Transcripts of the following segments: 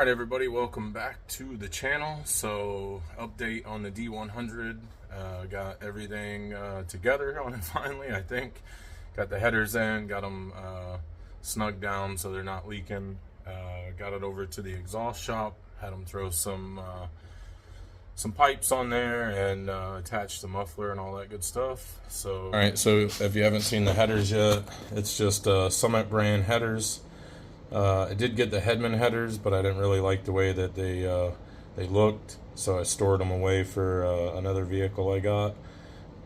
Alright everybody, welcome back to the channel. So, update on the D100. Got everything together on it finally, I think. Got the headers in, got them snugged down so they're not leaking. Got it over to the exhaust shop, had them throw some pipes on there and attach the muffler and all that good stuff. So, alright, so if you haven't seen the headers yet, it's just Summit brand headers. I did get the Headman headers, but I didn't really like the way that they looked, so I stored them away for another vehicle I got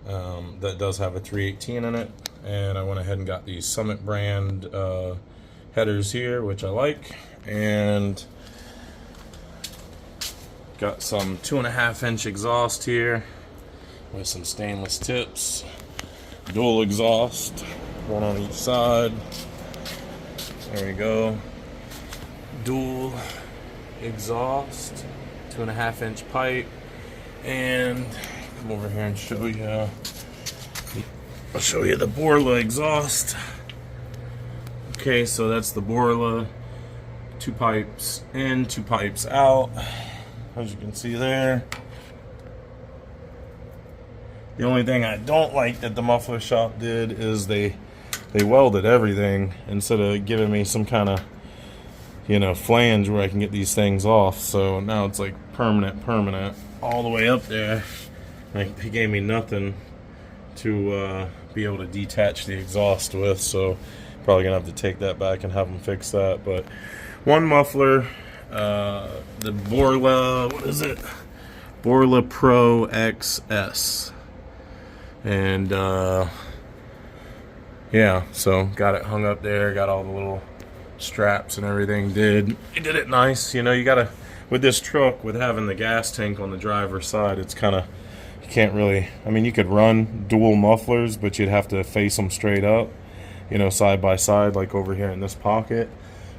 that does have a 318 in it, and I went ahead and got these Summit brand headers here, which I like, and got some 2.5-inch exhaust here with some stainless tips, dual exhaust, one on each side. There we go. Dual exhaust, 2.5-inch pipe, and come over here and show you. I'll show you the Borla exhaust. Okay, so that's the Borla. 2 pipes in, 2 pipes out, as you can see there. The only thing I don't like that the muffler shop did is they welded everything instead of giving me some kind of, flange where I can get these things off. So now it's like permanent all the way up there. Like, he gave me nothing to be able to detach the exhaust with, so probably gonna have to take that back and have them fix that. But one muffler, the Borla, what is it? Borla Pro XS, and yeah, so got it hung up there, got all the little straps and everything. He did it nice. You gotta, with this truck, with having the gas tank on the driver's side, it's kind of, you can't really, you could run dual mufflers, but you'd have to face them straight up, side by side, like over here in this pocket,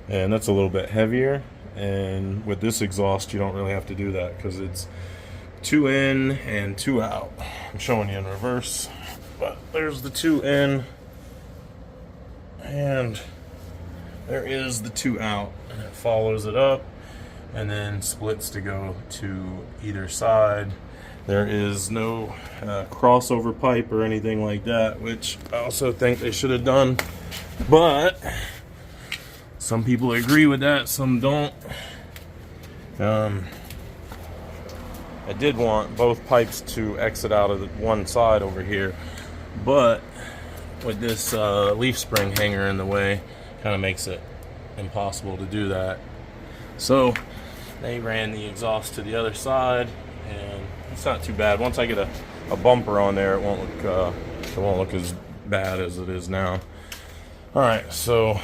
and that's a little bit heavier. And with this exhaust, you don't really have to do that because it's 2 in and 2 out. I'm showing you in reverse, but there's the 2 in. And there is the 2 out, and it follows it up and then splits to go to either side. There is no crossover pipe or anything like that, which I also think they should have done, but some people agree with that, some don't. I did want both pipes to exit out of the one side over here, but with this leaf spring hanger in the way, kind of makes it impossible to do that. So they ran the exhaust to the other side, and it's not too bad. Once I get a bumper on there, it won't look as bad as it is now. All right, so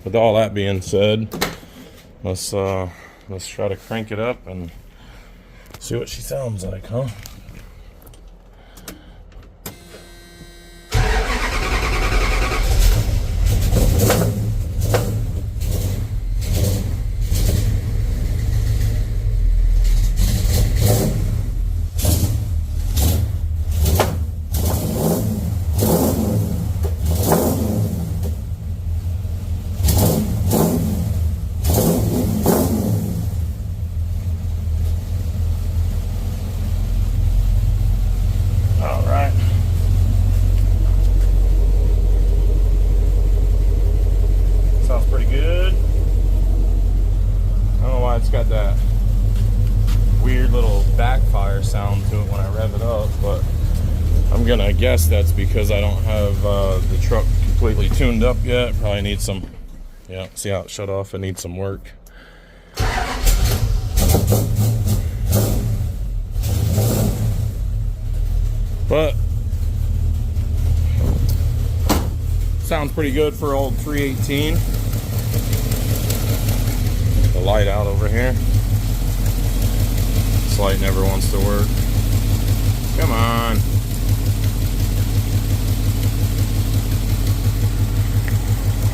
with all that being said, let's try to crank it up and see what she sounds like, huh? Sounds pretty good. I don't know why it's got that weird little backfire sound to it when I rev it up, but I'm gonna guess that's because I don't have the truck completely tuned up yet. Probably need some, yeah, see how it shut off? It needs some work. But sounds pretty good for old 318. The light out over here. This light never wants to work. Come on.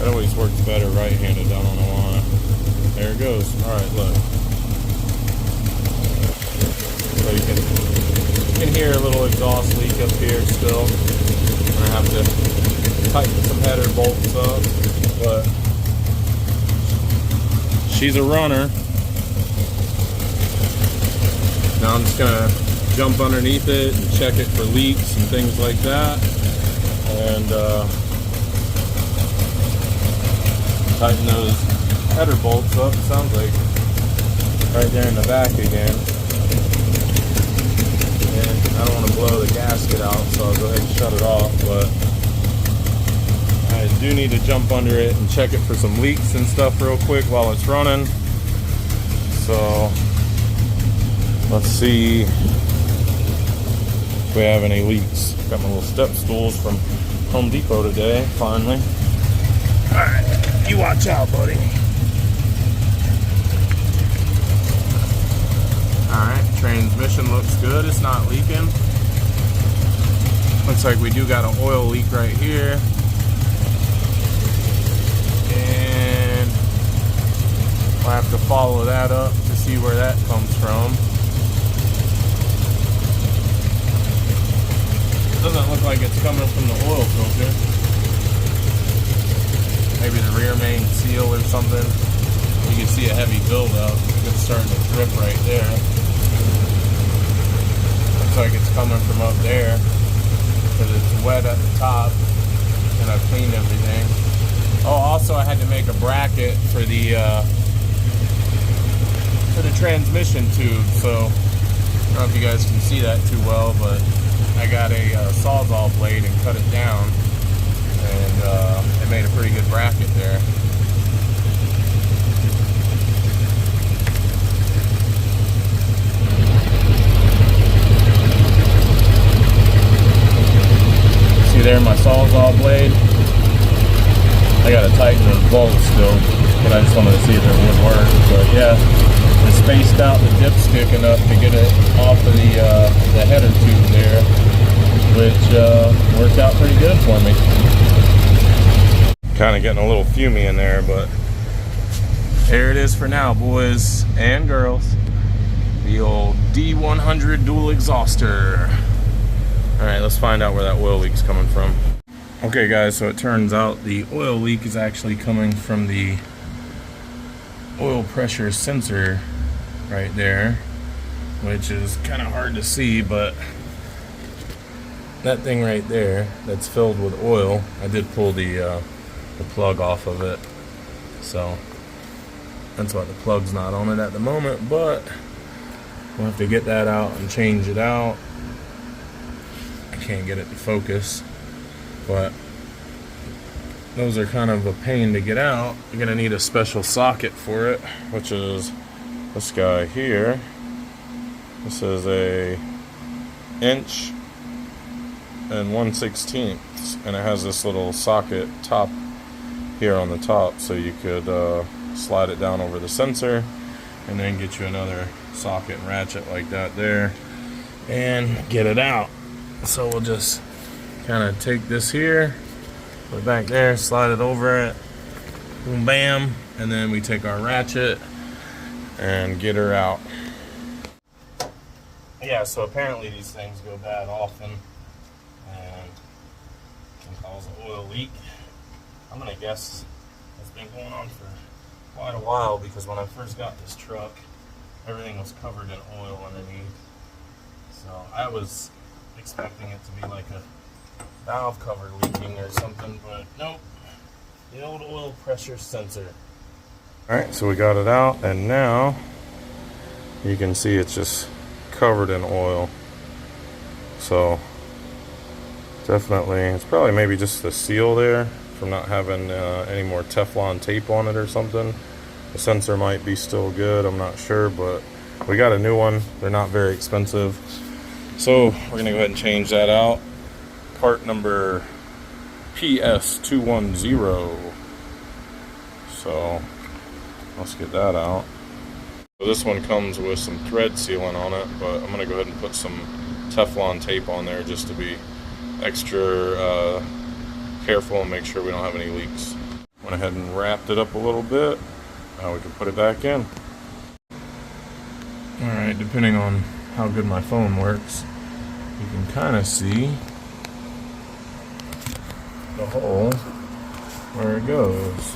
It always works better right-handed. I don't know why. There it goes. Alright, look. So you can hear a little exhaust leak up here still. I'm gonna have to tighten some header bolts up, but she's a runner. Now I'm just gonna jump underneath it and check it for leaks and things like that, and tighten those header bolts up. It sounds like right there in the back again. And I don't want to blow the gasket out, so I'll go ahead and shut it off, but I do need to jump under it and check it for some leaks and stuff real quick while it's running. So let's see if we have any leaks. Got my little step stools from Home Depot today, finally. Alright, you watch out, buddy. Alright, transmission looks good. It's not leaking. Looks like we do got an oil leak right here. And we'll have to follow that up to see where that comes from. Doesn't look like it's coming from the oil filter. Maybe the rear main seal or something. You can see a heavy buildup. It's starting to drip right there. Looks like it's coming from up there because it's wet at the top, and I've cleaned everything. Oh, also I had to make a bracket for the transmission tube. So I don't know if you guys can see that too well, but I got a Sawzall blade and cut it down, and it made a pretty good bracket there. See there, my Sawzall blade. I gotta tighten those bolts still, but I just wanted to see if it would work. But yeah, I spaced out the dipstick enough to get it off of the header tube there, which worked out pretty good for me. Kind of getting a little fumey in there, but there it is for now, boys and girls. The old D100 dual exhauster. All right, let's find out where that oil leak's coming from. Okay guys, so it turns out the oil leak is actually coming from the oil pressure sensor right there, which is kind of hard to see, but that thing right there that's filled with oil, I did pull the plug off of it, so that's why the plug's not on it at the moment, but we'll have to get that out and change it out. I can't get it to focus, but those are kind of a pain to get out. You're gonna need a special socket for it, which is this guy here. This is a 1 1/16", and it has this little socket top here on the top, so you could slide it down over the sensor and then get you another socket and ratchet like that there and get it out. So we'll just kind of take this here, put it back there, slide it over it, boom bam, and then we take our ratchet and get her out. Yeah, so apparently these things go bad often and can cause an oil leak. I'm gonna guess it's been going on for quite a while, because when I first got this truck, everything was covered in oil underneath. So I was expecting it to be like a valve cover leaking or something, but nope, the old oil pressure sensor. Alright, so we got it out, and now you can see it's just covered in oil. So definitely, it's probably maybe just the seal there from not having any more Teflon tape on it or something. The sensor might be still good, I'm not sure, but we got a new one. They're not very expensive, so we're gonna go ahead and change that out. Part number PS210. So let's get that out. So this one comes with some thread sealant on it, but I'm gonna go ahead and put some Teflon tape on there just to be extra careful and make sure we don't have any leaks. Went ahead and wrapped it up a little bit. Now we can put it back in. Alright, depending on how good my phone works, you can kind of see the hole where it goes.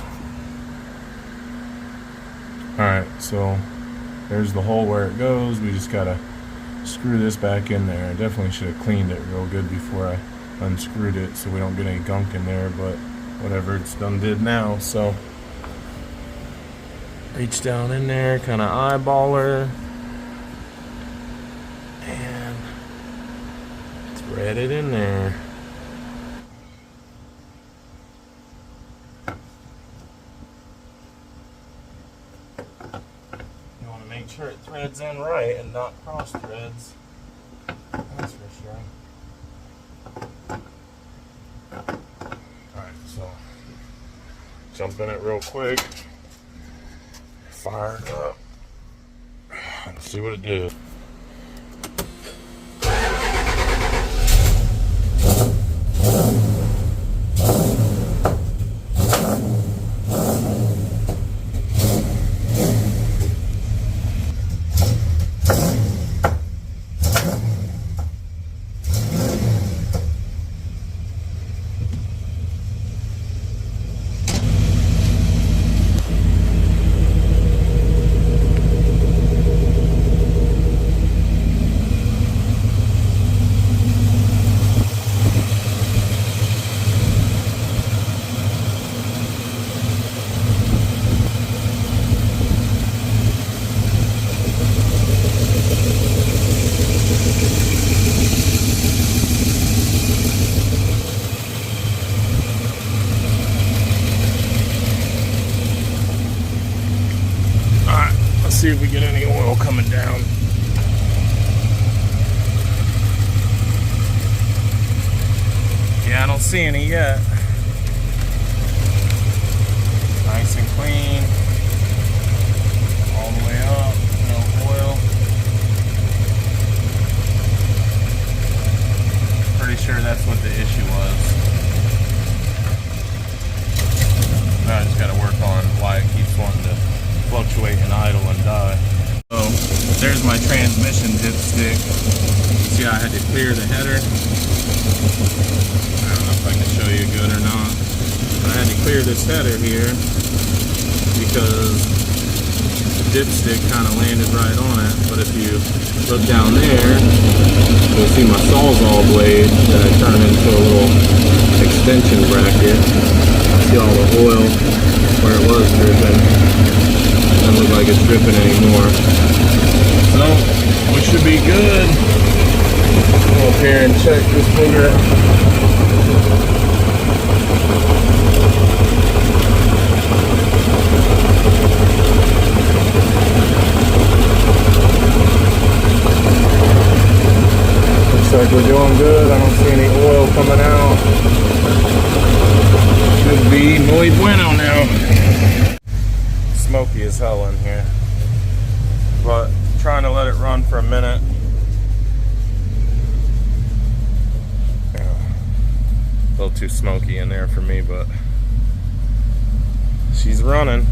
Alright, so there's the hole where it goes. We just gotta screw this back in there. I definitely should have cleaned it real good before I unscrewed it so we don't get any gunk in there, but whatever, it's done did now. So reach down in there, kind of eyeball her, and thread it in there. You want to make sure it threads in right and not cross threads. That's for sure. Alright, so jump in it real quick. Fire it up. Let's see what it did. See if we get any oil coming down. Yeah, I don't see any yet. Nice and clean. All the way up, no oil. Pretty sure that's what the issue was. Now I just gotta work on why it keeps wanting to fluctuate and idle and die. So there's my transmission dipstick. See, I had to clear the header. I don't know if I can show you good or not, but I had to clear this header here because the dipstick kind of landed right on it. But if you look down there, you'll see my Sawzall blade that I turned into a little extension bracket. See all the oil where it was dripping. Doesn't look like it's dripping anymore. So we should be good. Go up here and check this booger. Looks like we're doing good. I don't see any oil coming out. Should be muy bueno now. Smoky as hell in here, but trying to let it run for a minute. Yeah. A little too smoky in there for me, but she's running.